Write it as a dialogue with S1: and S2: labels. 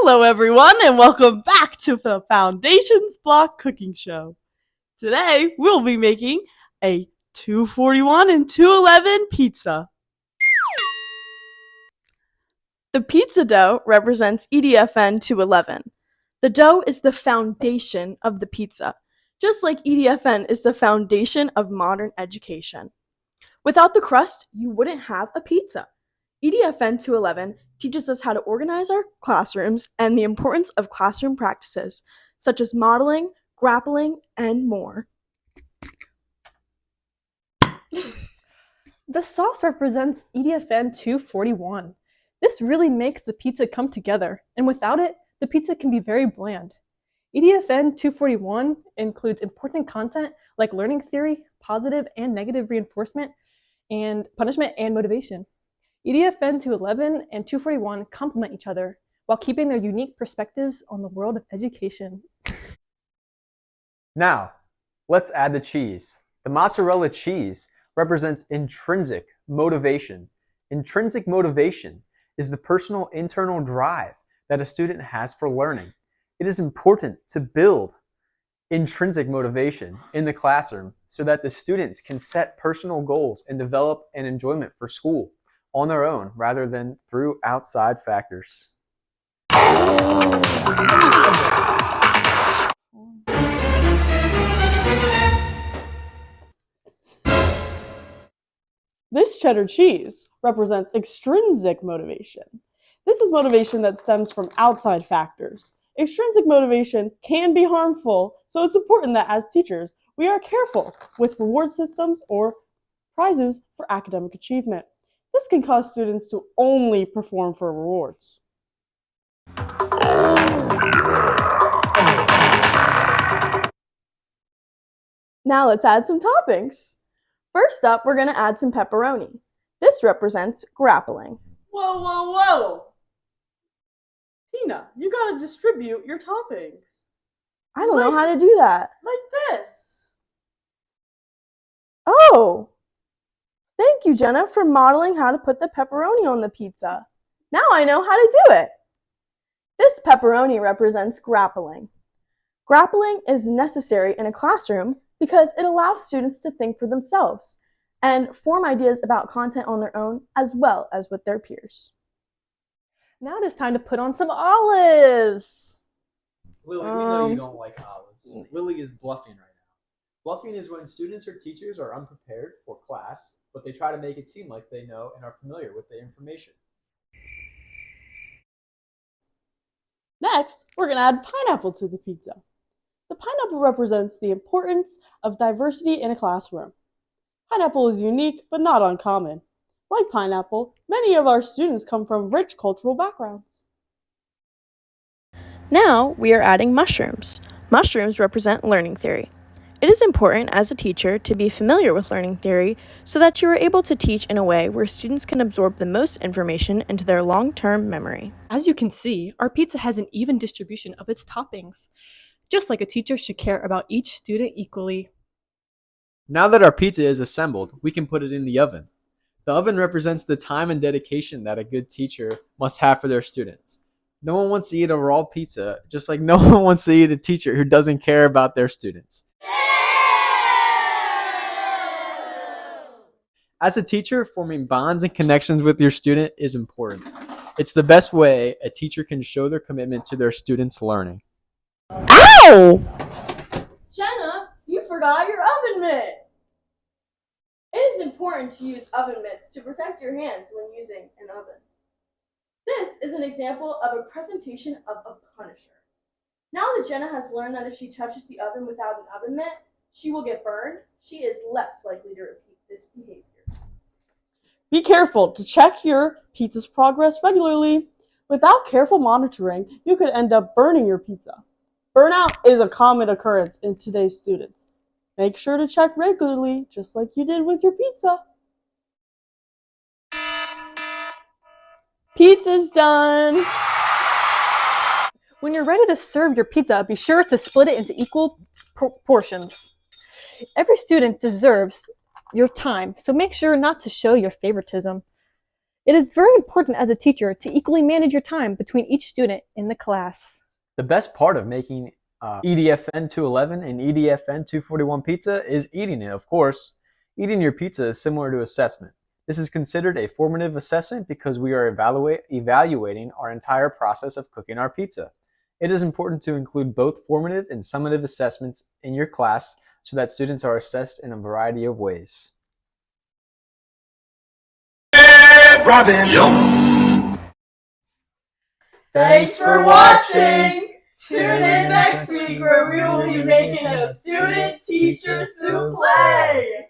S1: Hello, everyone, and welcome back to the Foundations Block Cooking Show. Today, we'll be making a 241 and 211 pizza. The pizza dough represents EDFN 211. The dough is the foundation of the pizza, just like EDFN is the foundation of modern education. Without the crust, you wouldn't have a pizza. EDFN 211 teaches us how to organize our classrooms and the importance of classroom practices, such as modeling, grappling, and more.
S2: The sauce represents EDFN 241. This really makes the pizza come together, and without it, the pizza can be very bland. EDFN 241 includes important content like learning theory, positive and negative reinforcement, and punishment and motivation. EDFN 211 and 241 complement each other while keeping their unique perspectives on the world of education.
S3: Now, let's add the cheese. The mozzarella cheese represents intrinsic motivation. Intrinsic motivation is the personal internal drive that a student has for learning. It is important to build intrinsic motivation in the classroom so that the students can set personal goals and develop an enjoyment for school on their own rather than through outside factors.
S1: This cheddar cheese represents extrinsic motivation. This is motivation that stems from outside factors. Extrinsic motivation can be harmful, so it's important that as teachers, we are careful with reward systems or prizes for academic achievement. This can cause students to only perform for rewards. Now let's add some toppings. First up, we're going to add some pepperoni. This represents grappling. Whoa, whoa, whoa! Tina, you gotta distribute your toppings. I don't know how to do that. Like this. Oh! Thank you, Jenna, for modeling how to put the pepperoni on the pizza. Now I know how to do it. This pepperoni represents grappling. Grappling is necessary in a classroom because it allows students to think for themselves and form ideas about content on their own as well as with their peers.
S2: Now it is time to put on some olives.
S4: Lily, we know you don't like olives. Lily is bluffing right now. Bluffing is when students or teachers are unprepared for class, but they try to make it seem like they know and are familiar with the information.
S1: Next, we're going to add pineapple to the pizza. The pineapple represents the importance of diversity in a classroom. Pineapple is unique, but not uncommon. Like pineapple, many of our students come from rich cultural backgrounds. Now we are adding mushrooms. Mushrooms represent learning theory. It is important as a teacher to be familiar with learning theory so that you are able to teach in a way where students can absorb the most information into their long-term memory.
S2: As you can see, our pizza has an even distribution of its toppings. Just like a teacher should care about each student equally.
S3: Now that our pizza is assembled, we can put it in the oven. The oven represents the time and dedication that a good teacher must have for their students. No one wants to eat a raw pizza, just like no one wants to eat a teacher who doesn't care about their students. As a teacher, forming bonds and connections with your student is important. It's the best way a teacher can show their commitment to their students' learning.
S1: Ow! Jenna, you forgot your oven mitt! It is important to use oven mitts to protect your hands when using an oven. This is an example of a presentation of a punisher. Now that Jenna has learned that if she touches the oven without an oven mitt, she will get burned, she is less likely to repeat this behavior. Be careful to check your pizza's progress regularly. Without careful monitoring, you could end up burning your pizza. Burnout is a common occurrence in today's students. Make sure to check regularly, just like you did with your pizza. Pizza's done!
S2: When you're ready to serve your pizza, be sure to split it into equal portions. Every student deserves your time, so make sure not to show your favoritism. It is very important as a teacher to equally manage your time between each student in the class.
S3: The best part of making EDFN 211 and EDFN 241 pizza is eating it, of course. Eating your pizza is similar to assessment. This is considered a formative assessment because we are evaluating our entire process of cooking our pizza. It is important to include both formative and summative assessments in your class so that students are assessed in a variety of ways.
S5: Robin, yum.
S1: Thanks for watching! Tune in next week where we will be making a student-teacher souffle!